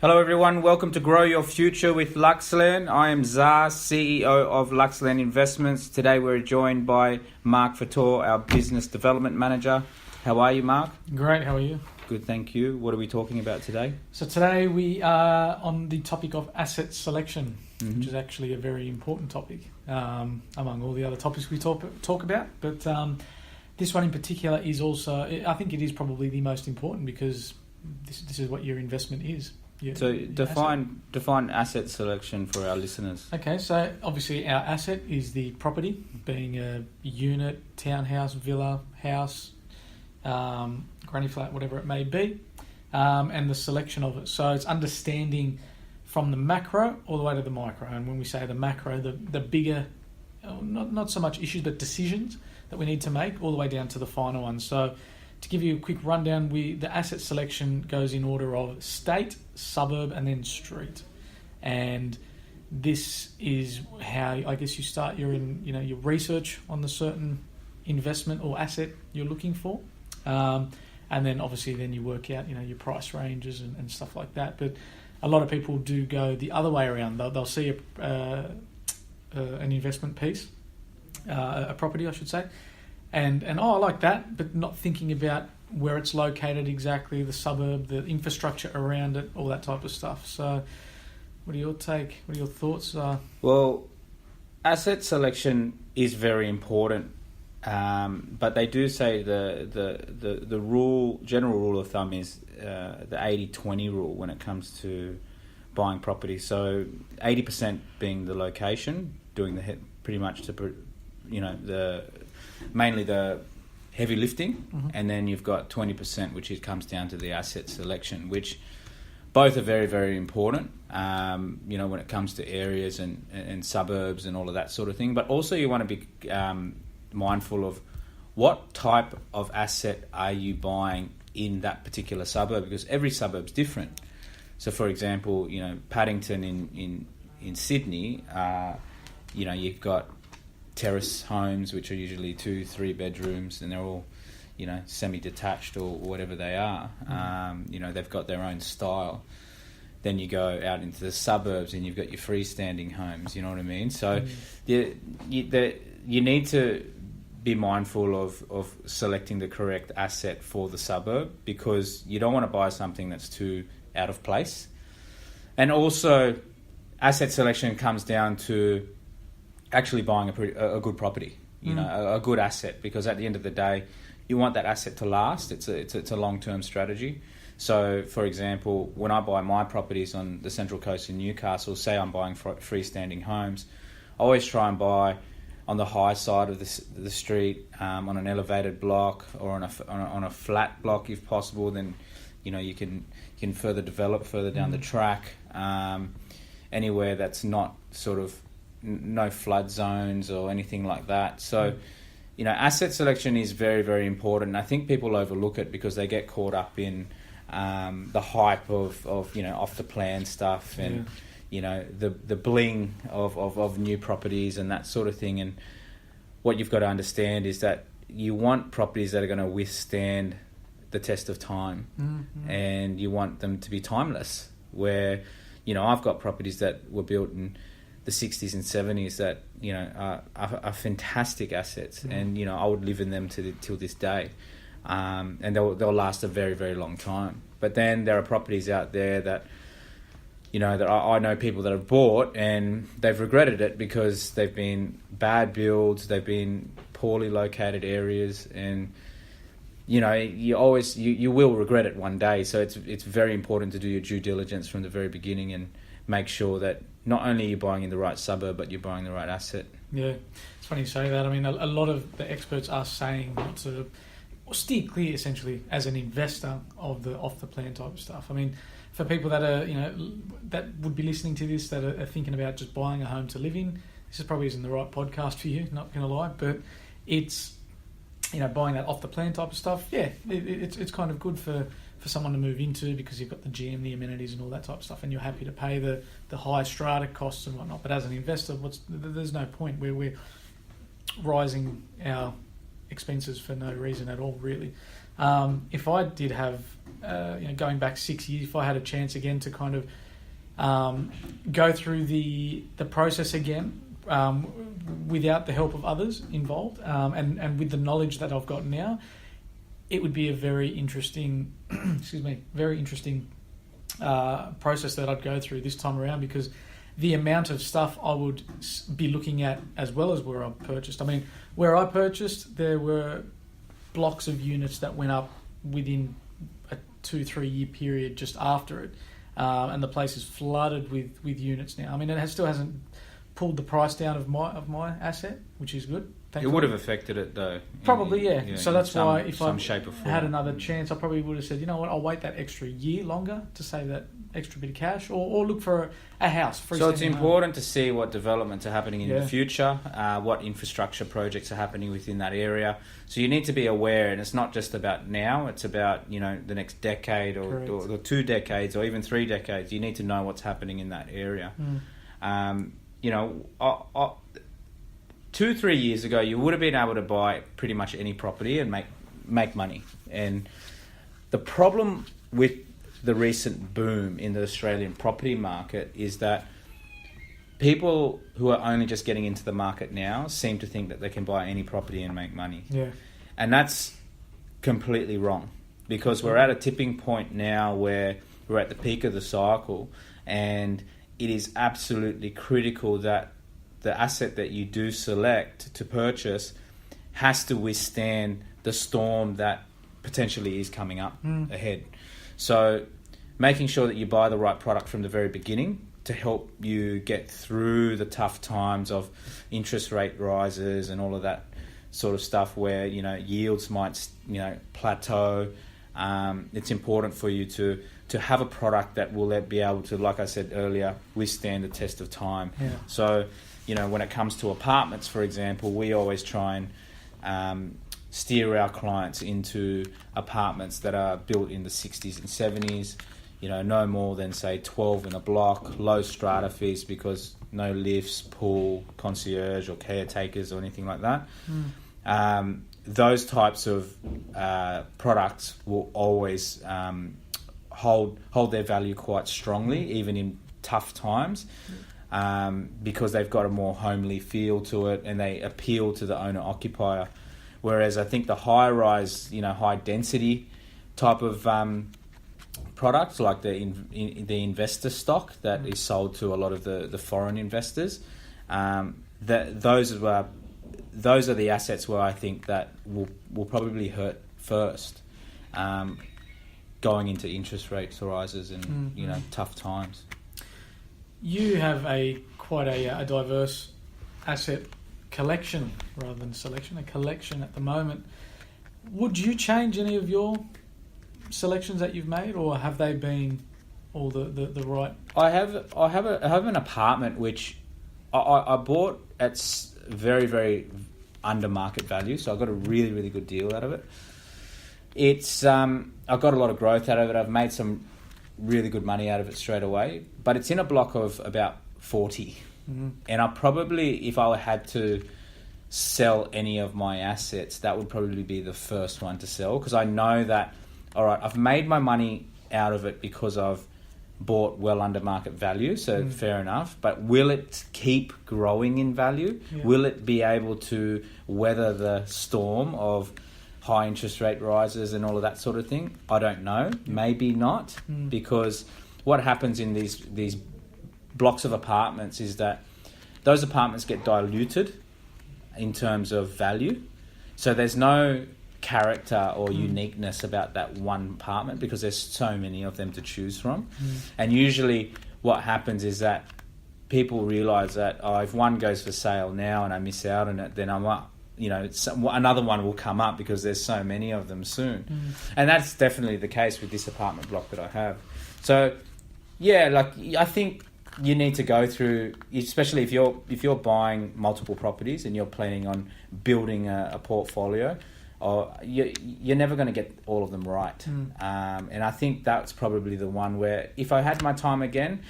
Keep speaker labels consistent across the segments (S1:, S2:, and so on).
S1: Hello everyone, welcome to Grow Your Future with Luxland. I am Zar, CEO of Luxland Investments. Today we're joined by Mark Fator, our Business Development Manager. How are you, Mark?
S2: Great, how are you?
S1: Good, thank you. What are we talking about today?
S2: So today we are on the topic of asset selection, which is actually a very important topic among all the other topics we talk about. But this one in particular is also, I think it is probably the most important because this is what your investment is.
S1: So define asset selection for our listeners.
S2: Okay, so obviously our asset is the property, being a unit, townhouse, villa, house, granny flat, whatever it may be, and the selection of it. So it's understanding from the macro all the way to the micro. And when we say the macro, the bigger, not so much issues, but decisions that we need to make all the way down to the final one. So to give you a quick rundown, the asset selection goes in order of state, suburb, and then street. And this is how I guess you start your research on the certain investment or asset you're looking for, and then obviously then you work out your price ranges and stuff like that. But a lot of people do go the other way around. They'll see an investment piece, a property, I should say. And I like that, but not thinking about where it's located exactly, the suburb, the infrastructure around it, all that type of stuff. So what are your thoughts?
S1: Well, asset selection is very important, but they do say the general rule of thumb is the 80-20 rule when it comes to buying property. So 80% being the location, doing pretty much to mainly the heavy lifting, and then you've got 20%, which comes down to the asset selection, which both are very, very important, when it comes to areas and suburbs and all of that sort of thing. But also you want to be mindful of what type of asset are you buying in that particular suburb, because every suburb's different. So, for example, Paddington in Sydney, you've got terrace homes, which are usually 2-3 bedrooms, and they're all, semi-detached or whatever they are. They've got their own style. Then you go out into the suburbs and you've got your freestanding homes. You know what I mean? So you need to be mindful of selecting the correct asset for the suburb, because you don't want to buy something that's too out of place. And also, asset selection comes down to actually buying a good property, a good asset, because at the end of the day, you want that asset to last. It's a long-term strategy. So, for example, when I buy my properties on the Central Coast in Newcastle, say I'm buying freestanding homes, I always try and buy on the high side of the street, on an elevated block, or on a flat block if possible. Then, you can further develop further down the track, anywhere that's not sort of no flood zones or anything like that. So, asset selection is very, very important. And I think people overlook it because they get caught up in the hype of off the plan stuff and the bling of new properties and that sort of thing. And what you've got to understand is that you want properties that are going to withstand the test of time, and you want them to be timeless. Where I've got properties that were built in the 60s and 70s that are fantastic assets, and I would live in them till this day, and they'll last a very, very long time. But then there are properties out there that that I know people that have bought and they've regretted it because they've been bad builds, they've been poorly located areas, and you will regret it one day. So it's very important to do your due diligence from the very beginning and make sure that not only are you buying in the right suburb, but you're buying the right asset. Yeah,
S2: it's funny you say that. I mean, a lot of the experts are saying to steer clear, essentially, as an investor of the off-the-plan type of stuff. I mean, for people that are, that would be listening to this, that are thinking about just buying a home to live in, this probably isn't the right podcast for you, not going to lie, but it's, buying that off-the-plan type of stuff, it's kind of good for someone to move into, because you've got the gym, the amenities and all that type of stuff, and you're happy to pay the high strata costs and whatnot. But as an investor, there's no point where we're rising our expenses for no reason at all, really. If I did have, going back 6 years, if I had a chance again to kind of go through the process again without the help of others involved, and with the knowledge that I've got now, it would be a very interesting, process that I'd go through this time around, because the amount of stuff I would be looking at, as well as where I purchased. I mean, where I purchased, there were blocks of units that went up within a 2-3 year period just after it, and the place is flooded with units now. I mean, still hasn't pulled the price down of my asset, which is good.
S1: It would have affected it though.
S2: Probably, yeah. So that's why if I
S1: shape or form
S2: had another chance, I probably would have said, you know what, I'll wait that extra year longer to save that extra bit of cash, or look for a house.
S1: So it's important to see what developments are happening in the future, what infrastructure projects are happening within that area. So you need to be aware, and it's not just about now, it's about, the next decade or 2 decades or even 3 decades. You need to know what's happening in that area. 2-3 years ago, you would have been able to buy pretty much any property and make money. And the problem with the recent boom in the Australian property market is that people who are only just getting into the market now seem to think that they can buy any property and make money.
S2: Yeah.
S1: And that's completely wrong, because we're at a tipping point now where we're at the peak of the cycle, and it is absolutely critical that the asset that you do select to purchase has to withstand the storm that potentially is coming up ahead. So making sure that you buy the right product from the very beginning to help you get through the tough times of interest rate rises and all of that sort of stuff where, yields might, plateau. It's important for you to have a product that will be able to, like I said earlier, withstand the test of time.
S2: Yeah.
S1: So, when it comes to apartments, for example, we always try and steer our clients into apartments that are built in the 60s and 70s, no more than, say, 12 in a block, low strata fees because no lifts, pool, concierge or caretakers or anything like that. Those types of products will always hold their value quite strongly, even in tough times. Because they've got a more homely feel to it and they appeal to the owner-occupier. Whereas I think the high-rise, high-density type of products, like the investor stock that is sold to a lot of the foreign investors, those are the assets where I think that will probably hurt first, going into interest rate rises and tough times.
S2: You have quite a diverse asset collection rather than selection, a collection at the moment. Would you change any of your selections that you've made, or have they been all the right? I have
S1: an apartment which I bought at very, very under market value, so I got a really, really good deal out of it. It's I got a lot of growth out of it. I've made some really good money out of it straight away, but it's in a block of about 40. And I probably, if I had to sell any of my assets, that would probably be the first one to sell, because I know that, all right, I've made my money out of it because I've bought well under market value, so fair enough, but will it keep growing in value? Yeah. Will it be able to weather the storm of high interest rate rises and all of that sort of thing? I don't know. Maybe not, because what happens in these blocks of apartments is that those apartments get diluted in terms of value. So there's no character or uniqueness about that one apartment because there's so many of them to choose from. And usually what happens is that people realise that, if one goes for sale now and I miss out on it, then another one will come up because there's so many of them soon. And that's definitely the case with this apartment block that I have. So yeah, I think you need to go through, especially if you're buying multiple properties and you're planning on building a portfolio, or you're never going to get all of them right. And I think that's probably the one where, if I had my time again,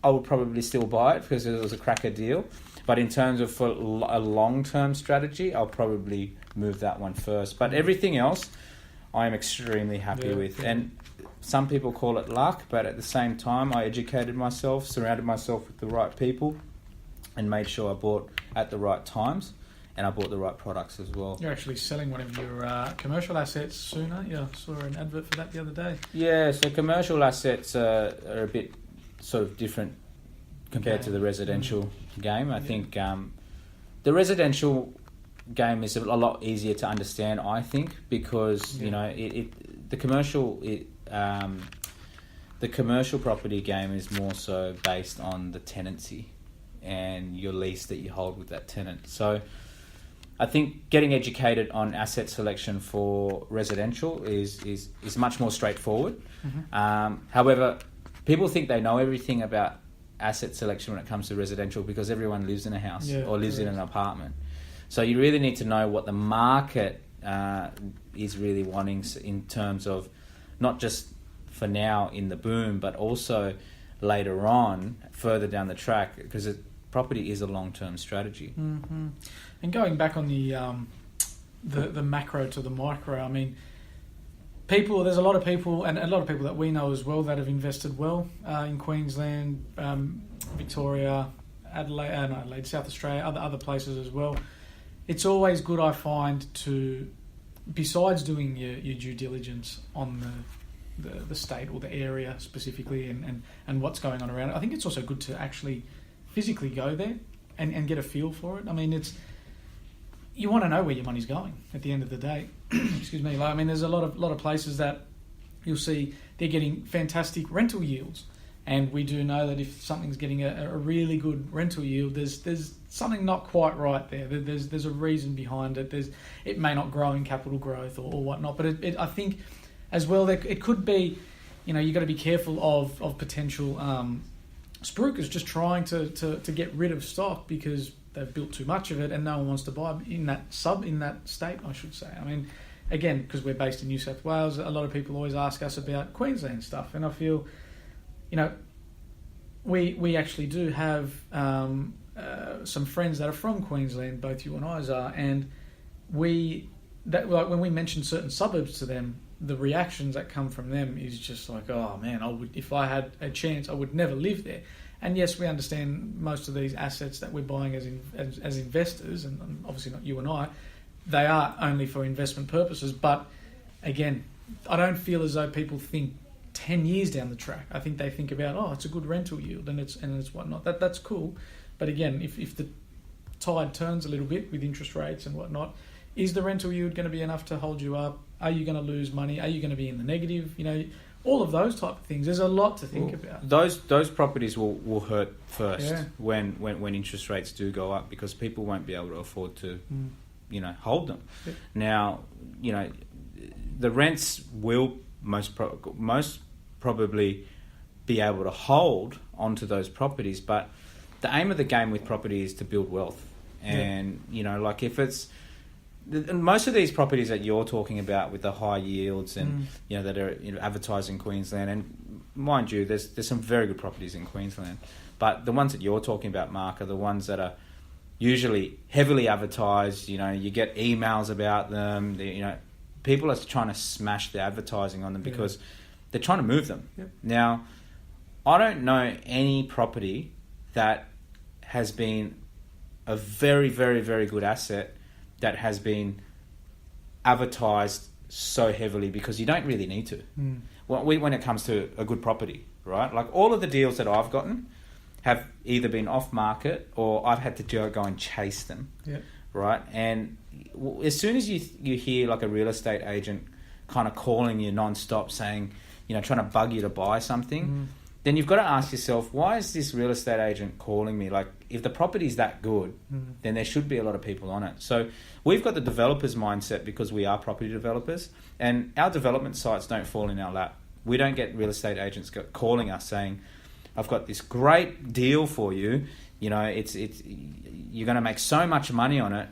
S1: I would probably still buy it because it was a cracker deal. But in terms of for a long-term strategy, I'll probably move that one first. But everything else, I am extremely happy with.
S2: Yeah.
S1: And some people call it luck, but at the same time, I educated myself, surrounded myself with the right people, and made sure I bought at the right times, and I bought the right products as well.
S2: You're actually selling one of your commercial assets soon, aren't you? I saw an advert for that the other day.
S1: Yeah, so commercial assets are a bit sort of different compared to the residential game. I think the residential game is a lot easier to understand, I think, because you know the commercial property game is more so based on the tenancy and your lease that you hold with that tenant. So I think getting educated on asset selection for residential is much more straightforward. However, people think they know everything about asset selection when it comes to residential because everyone lives in a house or lives in an apartment. So you really need to know what the market is really wanting in terms of not just for now in the boom, but also later on, further down the track, because property is a long-term strategy.
S2: Mm-hmm. And going back on the macro to the micro, I mean, there's a lot of people, and a lot of people that we know as well that have invested well in Queensland, Victoria, Adelaide, South Australia, other places as well. It's always good, I find, to, besides doing your due diligence on the state or the area specifically and what's going on around it, I think it's also good to actually physically go there and get a feel for it. I mean, you want to know where your money's going at the end of the day. Excuse me. I mean, there's a lot of places that you'll see they're getting fantastic rental yields, and we do know that if something's getting a really good rental yield, there's something not quite right there. There's a reason behind it. It may not grow in capital growth or whatnot, but I think as well that it could be, you know, you've got to be careful of potential spruikers just trying to get rid of stock because they've built too much of it and no one wants to buy in that state, I should say. I mean, again, because we're based in New South Wales, a lot of people always ask us about Queensland stuff, and I feel, you know, we actually do have some friends that are from Queensland, both you and I are, and when we mention certain suburbs to them, the reactions that come from them is just like, oh man, if I had a chance, I would never live there. And yes, we understand most of these assets that we're buying as investors, and obviously not you and I, they are only for investment purposes. But again, I don't feel as though people think 10 years down the track. I think they think about, oh, it's a good rental yield and it's whatnot. That's cool. But again, if the tide turns a little bit with interest rates and whatnot, is the rental yield going to be enough to hold you up? Are you going to lose money? Are you going to be in the negative? You know, all of those type of things. There's a lot to think about. Those
S1: properties will hurt first when interest rates do go up, because people won't be able to afford to, you know, hold them. Yep. Now, you know, the rents will most probably be able to hold onto those properties, but the aim of the game with property is to build wealth. And you know, like if it's most of these properties that you're talking about with the high yields and you know that are, you know, advertised in Queensland, and mind you, there's some very good properties in Queensland, but the ones that you're talking about, Mark, are the ones that are usually heavily advertised. You know, you get emails about them. You know, people are trying to smash the advertising on them because they're trying to move them.
S2: Yep.
S1: Now, I don't know any property that has been a very, very, very good asset that has been advertised so heavily, because you don't really need to. When it comes to a good property, right? Like all of the deals that I've gotten have either been off market or I've had to go and chase them, right? And as soon as you hear like a real estate agent kind of calling you non-stop saying, you know, trying to bug you to buy something, then you've got to ask yourself, why is this real estate agent calling me? Like, if the property's that good, then there should be a lot of people on it. So we've got the developer's mindset because we are property developers, and our development sites don't fall in our lap. We don't get real estate agents calling us saying, I've got this great deal for you. You know, you're going to make so much money on it.